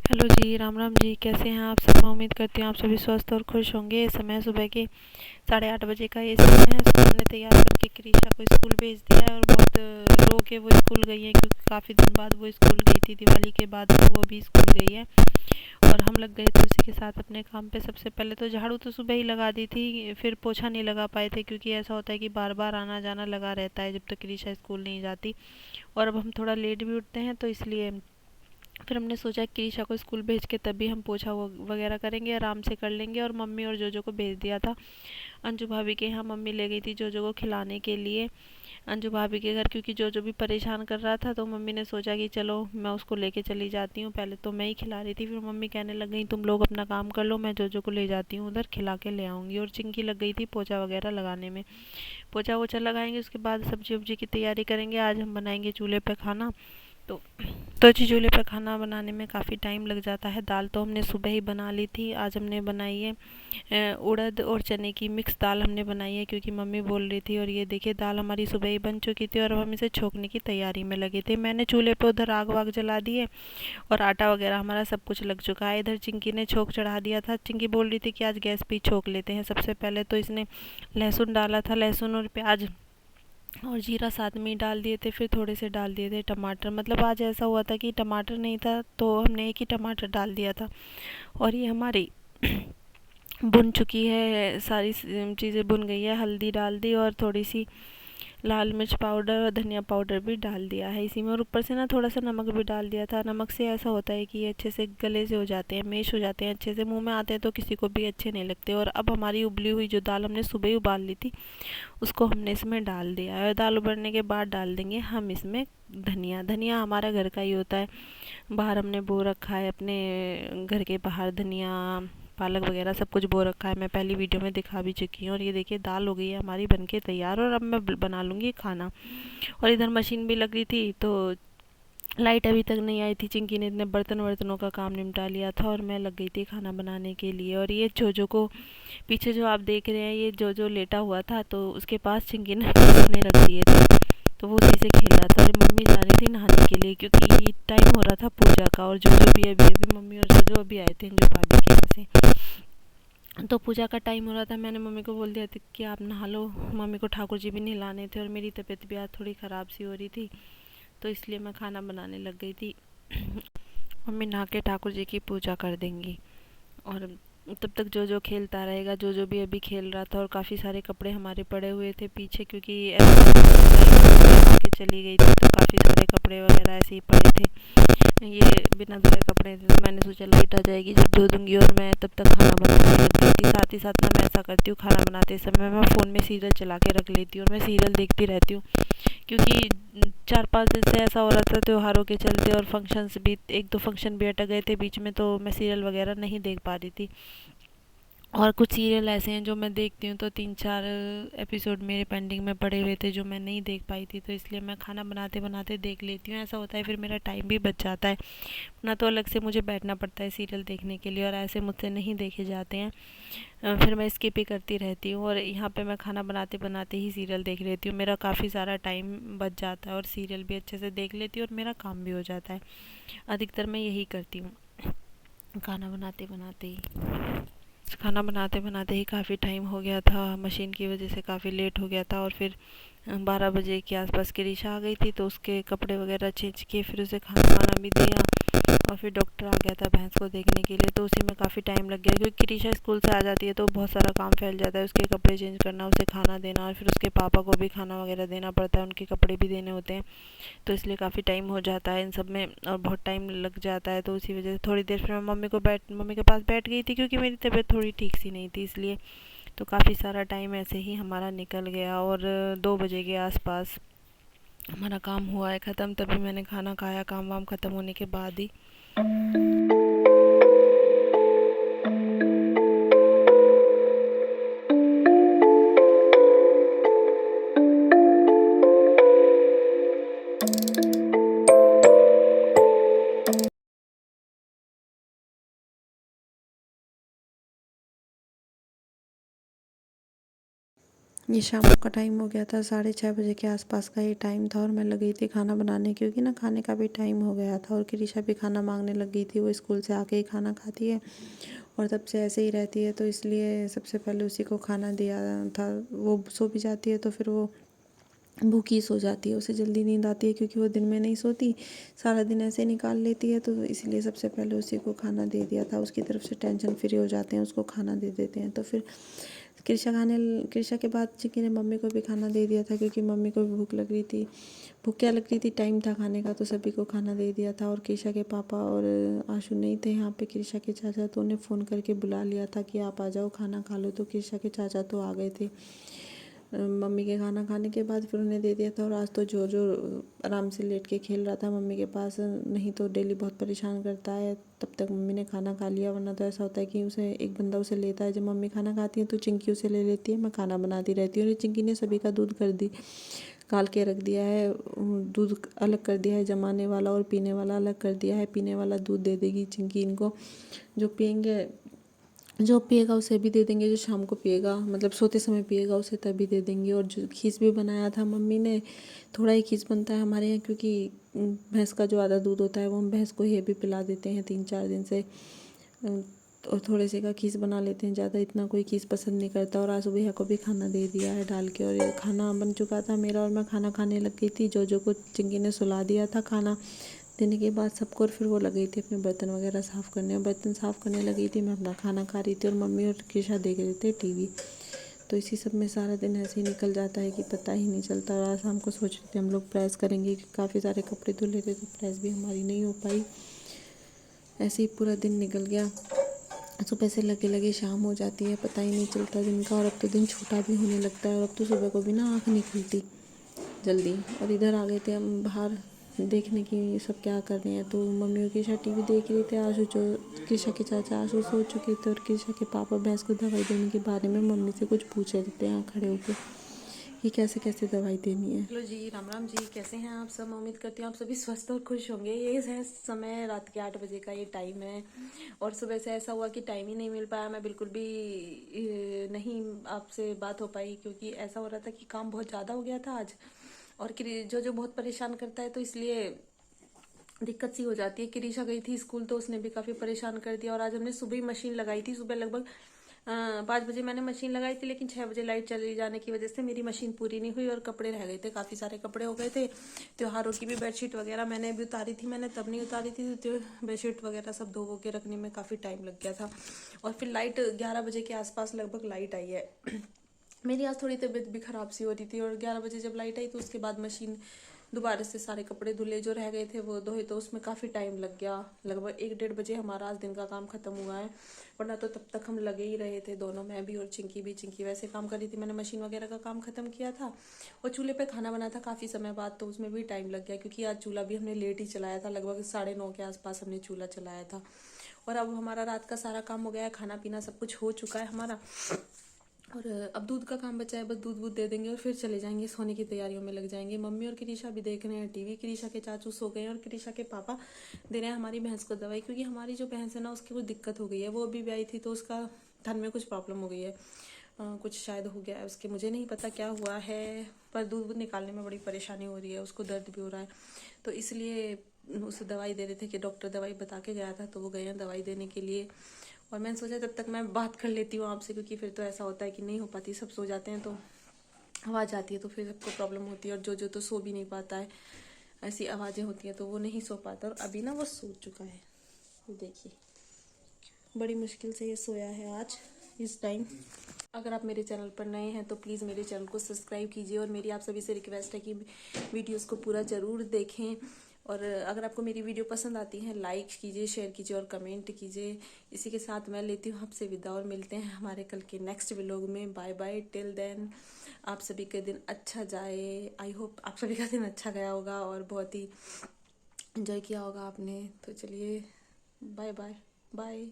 Hello जी, राम राम जी। कैसे हैं आप सब? मैं उम्मीद करती हूँ आप सभी स्वस्थ और खुश होंगे। इस समय सुबह के 8:30 बजे का ये समय है। हमने तैयार करके क्रिशा को स्कूल भेज दिया है और बहुत रो के वो स्कूल गई है, क्योंकि काफ़ी दिन बाद वो स्कूल गई थी। दिवाली के बाद से वो भी स्कूल गई है और हम लग गए थे उसी के साथ अपने काम पे। सबसे पहले तो झाड़ू तो सुबह ही लगा दी थी, फिर पोछा नहीं लगा पाए थे, क्योंकि ऐसा होता है कि बार बार आना जाना लगा रहता है जब तक क्रिशा स्कूल नहीं जाती। और अब हम थोड़ा लेट भी उठते हैं, तो इसलिए फिर हमने सोचा कि ईशा को स्कूल भेज के तभी हम पोछा वगैरह करेंगे, आराम से कर लेंगे। और मम्मी और जोजो को भेज दिया था अंजू भाभी के यहाँ। मम्मी ले गई थी जोजो को खिलाने के लिए अंजू भाभी के घर, क्योंकि जोजो भी परेशान कर रहा था। तो मम्मी ने सोचा कि चलो मैं उसको लेके चली जाती हूँ। पहले तो मैं ही खिला रही थी, फिर मम्मी कहने लग गई तुम लोग अपना काम कर लो, मैं जोजो को ले जाती हूँ उधर, खिला के ले आऊँगी। और चिंकी लग गई थी पोछा वगैरह लगाने में। पोछा वोछा लगाएंगे, उसके बाद सब्जी वब्जी की तैयारी करेंगे। आज हम बनाएंगे चूल्हे पे खाना। तो जी, चूल्हे पर खाना बनाने में काफ़ी टाइम लग जाता है। दाल तो हमने सुबह ही बना ली थी। आज हमने बनाई है उड़द और चने की मिक्स दाल हमने बनाई है, क्योंकि मम्मी बोल रही थी। और ये देखिए दाल हमारी सुबह ही बन चुकी थी और अब हम इसे छोंकने की तैयारी में लगे थे। मैंने चूल्हे पे उधर आग वाग जला दी है और आटा वगैरह हमारा सब कुछ लग चुका है। इधर चिंकी ने छोंक चढ़ा दिया था। चिंकी बोल रही थी कि आज गैस पे ही छोंक लेते हैं। सबसे पहले तो इसने लहसुन डाला था, लहसुन और प्याज और जीरा साथ में ही डाल दिए थे। फिर थोड़े से डाल दिए थे टमाटर। मतलब आज ऐसा हुआ था कि टमाटर नहीं था, तो हमने एक ही टमाटर डाल दिया था। और ये हमारी भुन चुकी है, सारी चीज़ें भुन गई है। हल्दी डाल दी और थोड़ी सी लाल मिर्च पाउडर और धनिया पाउडर भी डाल दिया है इसी में। और ऊपर से ना थोड़ा सा नमक भी डाल दिया था। नमक से ऐसा होता है कि ये अच्छे से गले से हो जाते हैं, मैश हो जाते हैं, अच्छे से मुंह में आते हैं तो किसी को भी अच्छे नहीं लगते। और अब हमारी उबली हुई जो दाल हमने सुबह ही उबाल ली थी, उसको हमने इसमें डाल दिया है। दाल उबलने के बाद डाल देंगे हम इसमें धनिया। धनिया हमारा घर का ही होता है, बाहर हमने बो रखा है, अपने घर के बाहर धनिया पालक वगैरह सब कुछ बो रखा है। मैं पहली वीडियो में दिखा भी चुकी हूँ। और ये देखिए दाल हो गई है हमारी बनके तैयार और अब मैं बना लूँगी खाना। और इधर मशीन भी लग रही थी, तो लाइट अभी तक नहीं आई थी। चिंकी ने इतने बर्तन वर्तनों का काम निपटा लिया था और मैं लग गई थी खाना बनाने के लिए। और ये जोजो को पीछे जो आप देख रहे हैं, ये जो लेटा हुआ था, तो उसके पास चिंकी ने खिलौने रख दिए थे, तो वो उसी से खेल रहा था। और मम्मी जा रही थी नहाने के लिए, क्योंकि टाइम हो रहा था पूजा का। और जोजो भी अभी अभी मम्मी और जोजो अभी आए थे जो भाभी के यहाँ से, तो पूजा का टाइम हो रहा था। मैंने मम्मी को बोल दिया था कि आप नहा लो। मम्मी को ठाकुर जी भी नहलाने थे और मेरी तबीयत भी आज थोड़ी ख़राब सी हो रही थी, तो इसलिए मैं खाना बनाने लग गई थी। मम्मी नहा के ठाकुर जी की पूजा कर देंगी और तब तक जो जो खेलता रहेगा। जो जो भी अभी खेल रहा था। और काफ़ी सारे कपड़े हमारे पड़े हुए थे पीछे, क्योंकि के चली गई थी, तो काफ़ी सारे कपड़े वगैरह ऐसे ही पड़े थे। ये बिना धोए कपड़े थे, तो मैंने सोचा लाइट आ जाएगी जब धो दूँगी। और मैं तब तक खाना बनाने लग गई थी। साथ ही साथ ना मैं ऐसा करती हूँ, खाना बनाते समय मैं फ़ोन में सीरियल चला के रख लेती हूँ और मैं सीरियल देखती रहती हूँ, क्योंकि 4-5 दिन से ऐसा हो रहा था त्योहारों के चलते। और फंक्शंस भी, एक दो फंक्शन भी अटक गए थे बीच में, तो मैं सीरियल वगैरह नहीं देख पा रही थी। और कुछ सीरियल ऐसे हैं जो मैं देखती हूँ तो 3-4 एपिसोड मेरे पेंडिंग में पड़े हुए थे जो मैं नहीं देख पाई थी, तो इसलिए मैं खाना बनाते बनाते देख लेती हूँ। ऐसा होता है फिर मेरा टाइम भी बच जाता है, ना तो अलग से मुझे बैठना पड़ता है सीरियल देखने के लिए, और ऐसे मुझसे नहीं देखे जाते हैं। फिर मैं स्किप ही करती रहती हूँ और यहाँ पे मैं खाना बनाते बनाते ही सीरियल देख लेती हूँ। मेरा काफ़ी सारा टाइम बच जाता है और सीरियल भी अच्छे से देख लेती हूँ और मेरा काम भी हो जाता है। अधिकतर मैं यही करती हूँ खाना बनाते बनाते ही। खाना बनाते बनाते ही काफ़ी टाइम हो गया था, मशीन की वजह से काफ़ी लेट हो गया था। और फिर 12 बजे के आसपास क्रिशा आ गई थी, तो उसके कपड़े वगैरह चेंज किए, फिर उसे खाना वाना भी दिया। और फिर डॉक्टर आ गया था भैंस को देखने के लिए, तो उसी में काफ़ी टाइम लग गया, क्योंकि क्रिशा स्कूल से आ जाती है तो बहुत सारा काम फैल जाता है। उसके कपड़े चेंज करना, उसे खाना देना, और फिर उसके पापा को भी खाना वगैरह देना पड़ता है, उनके कपड़े भी देने होते हैं। तो इसलिए काफ़ी टाइम हो जाता है इन सब में और बहुत टाइम लग जाता है। तो उसी वजह से थोड़ी देर फिर मैं मम्मी के पास बैठ गई थी, क्योंकि मेरी तबीयत थोड़ी ठीक सी नहीं थी इसलिए। तो काफ़ी सारा टाइम ऐसे ही हमारा निकल गया और 2 बजे के आसपास हमारा काम हुआ है ख़त्म। तभी मैंने खाना खाया, काम वाम ख़त्म होने के बाद ही। ये शाम का टाइम हो गया था, 6:30 बजे के आसपास का ये टाइम था और मैं लगी थी खाना बनाने, क्योंकि ना खाने का भी टाइम हो गया था और क्रिशा भी खाना मांगने लग गई थी। वो स्कूल से आके ही खाना खाती है और तब से ऐसे ही रहती है, तो इसलिए सबसे पहले उसी को खाना दिया था। वो सो भी जाती है तो फिर वो भूखी सो जाती है, उसे जल्दी नींद आती है क्योंकि वो दिन में नहीं सोती, सारा दिन ऐसे निकाल लेती है, तो इसलिए सबसे पहले उसी को खाना दे दिया था। उसकी तरफ से टेंशन फ्री हो जाते हैं, उसको खाना दे देते हैं। तो फिर कृषा के बाद चिक्की ने मम्मी को भी खाना दे दिया था, क्योंकि मम्मी को भी भूख लग रही थी। भूख क्या लग रही थी, टाइम था खाने का, तो सभी को खाना दे दिया था। और कृषा के पापा और आशु नहीं थे यहाँ पे, कृषा के चाचा, तो उन्हें फ़ोन करके बुला लिया था कि आप आ जाओ खाना खा लो। तो कृषा के चाचा तो आ गए थे मम्मी के खाना खाने के बाद, फिर उन्हें दे दिया था। और आज तो जो जो आराम से लेट के खेल रहा था मम्मी के पास, नहीं तो डेली बहुत परेशान करता है। तब तक मम्मी ने खाना खा लिया, वरना तो ऐसा होता है कि उसे एक बंदा उसे लेता है। जब मम्मी खाना खाती है तो चिंकी उसे ले लेती है, मैं खाना बनाती रहती हूँ। और चिंकी ने सभी का दूध काल के रख दिया है, दूध अलग कर दिया है, जमाने वाला और पीने वाला अलग कर दिया है। पीने वाला दूध दे देगी चिंकी इनको, जो पिएगा उसे भी दे देंगे, जो शाम को पिएगा मतलब सोते समय पिएगा उसे तभी दे देंगे। और जो खीस भी बनाया था मम्मी ने, थोड़ा ही खीस बनता है हमारे यहाँ, क्योंकि भैंस का जो आधा दूध होता है वो हम भैंस को ही भी पिला देते हैं 3-4 दिन से। और थोड़े से का खीस बना लेते हैं, ज़्यादा इतना कोई खीस पसंद नहीं करता। और आज सुबह को भी खाना दे दिया है डाल के, और ये खाना बन चुका था मेरा और मैं खाना खाने लग गई थी। जो को चिंकी ने सुला दिया था खाना देने के बाद सबको, और फिर वो लग गई थी अपने बर्तन वगैरह साफ़ करने, और बर्तन साफ़ करने लगी थी, मैं अपना खाना खा रही थी और मम्मी और कृषा देख रहे थे टीवी। तो इसी सब में सारा दिन ऐसे ही निकल जाता है कि पता ही नहीं चलता। और आज हम को सोच रहे थे हम लोग प्रेस करेंगे, काफ़ी सारे कपड़े धुले थे तो प्रेस भी हमारी नहीं हो पाई। ऐसे ही पूरा दिन निकल गया, सुबह से लगे लगे शाम हो जाती है, पता ही नहीं चलता दिन का। और अब तो दिन छोटा भी होने लगता है, और अब तो सुबह को भी ना आँख नहीं खुलती जल्दी। और इधर आ गए थे हम बाहर देखने की ये सब क्या कर रहे हैं, तो मम्मी और कृषा टीवी देख रहे थे। आशु जो कृषा के चाचा आशु सो चुके थे, और कृषा के पापा भैंस को दवाई देने के बारे में मम्मी से कुछ पूछ रहे थे यहाँ खड़े होकर कि कैसे कैसे दवाई देनी है। हेलो जी, राम राम जी, कैसे हैं आप सब? उम्मीद करती हूँ आप सभी स्वस्थ और खुश होंगे। ये है समय रात के 8 बजे का ये टाइम है, और सुबह से ऐसा हुआ कि टाइम ही नहीं मिल पाया, मैं बिल्कुल भी नहीं आपसे बात हो पाई, क्योंकि ऐसा हो रहा था कि काम बहुत ज़्यादा हो गया था आज। और जो बहुत परेशान करता है, तो इसलिए दिक्कत सी हो जाती है। कृषा गई थी स्कूल तो उसने भी काफ़ी परेशान कर दिया। और आज हमने सुबह ही मशीन लगाई थी, सुबह लगभग 5 बजे मैंने मशीन लगाई थी, लेकिन 6 बजे लाइट चली जाने की वजह से मेरी मशीन पूरी नहीं हुई और कपड़े रह गए थे, काफ़ी सारे कपड़े हो गए थे। त्योहारों की भी बेडशीट वगैरह मैंने भी उतारी थी, मैंने तब नहीं उतारी थी, तो बेडशीट वगैरह सब धो के रखने में काफ़ी टाइम लग गया था। और फिर लाइट 11 बजे के आसपास लगभग लाइट आई है। मेरी आज थोड़ी तबीयत भी ख़राब सी हो रही थी, और 11 बजे जब लाइट आई तो उसके बाद मशीन दोबारा से सारे कपड़े धुले जो रह गए थे वो धोए, तो उसमें काफ़ी टाइम लग गया। लगभग 1-1:30 बजे हमारा आज दिन का काम ख़त्म हुआ है, वरना तो तब तक हम लगे ही रहे थे दोनों, मैं भी और चिंकी भी। चिंकी वैसे काम कर रही थी, मैंने मशीन वगैरह का काम ख़त्म किया था और चूल्हे पे खाना बना था काफ़ी समय बाद, तो उसमें भी टाइम लग गया, क्योंकि आज चूल्हा भी हमने लेट ही चलाया था, लगभग 9:30 के आसपास हमने चूल्हा चलाया था। और अब हमारा रात का सारा काम हो गया है, खाना पीना सब कुछ हो चुका है हमारा, और अब दूध का काम बचा है, बस दूध दे देंगे और फिर चले जाएंगे, सोने की तैयारियों में लग जाएंगे। मम्मी और कृषा भी देख रहे हैं टीवी, कृषा के चाचू सो गए हैं, और कृषा के पापा दे रहे हैं हमारी भैंस को दवाई, क्योंकि हमारी जो भैंस है ना उसकी कुछ दिक्कत हो गई है। वो अभी भी आई थी तो उसका थन में कुछ प्रॉब्लम हो गई है, कुछ शायद हो गया है उसके, मुझे नहीं पता क्या हुआ है, पर दूध निकालने में बड़ी परेशानी हो रही है, उसको दर्द भी हो रहा है, तो इसलिए उसे दवाई दे रहे थे कि डॉक्टर दवाई बता के गया था, तो वो गए हैं दवाई देने के लिए। और मैंने सोचा तब तक मैं बात कर लेती हूँ आपसे, क्योंकि फिर तो ऐसा होता है कि नहीं हो पाती, सब सो जाते हैं तो आवाज़ आती है तो फिर सबको प्रॉब्लम होती है, और जो तो सो भी नहीं पाता है, ऐसी आवाज़ें होती हैं तो वो नहीं सो पाता। और अभी ना वो सो चुका है, देखिए बड़ी मुश्किल से ये सोया है आज इस टाइम। अगर आप मेरे चैनल पर नए हैं तो प्लीज़ मेरे चैनल को सब्सक्राइब कीजिए, और मेरी आप सभी से रिक्वेस्ट है कि वीडियोस को पूरा ज़रूर देखें, और अगर आपको मेरी वीडियो पसंद आती है लाइक कीजिए, शेयर कीजिए और कमेंट कीजिए। इसी के साथ मैं लेती हूँ आपसे विदा, और मिलते हैं हमारे कल के नेक्स्ट व्लॉग में। बाय बाय, टिल देन आप सभी का दिन अच्छा जाए। आई होप आप सभी का दिन अच्छा गया होगा और बहुत ही एंजॉय किया होगा आपने। तो चलिए बाय बाय बाय।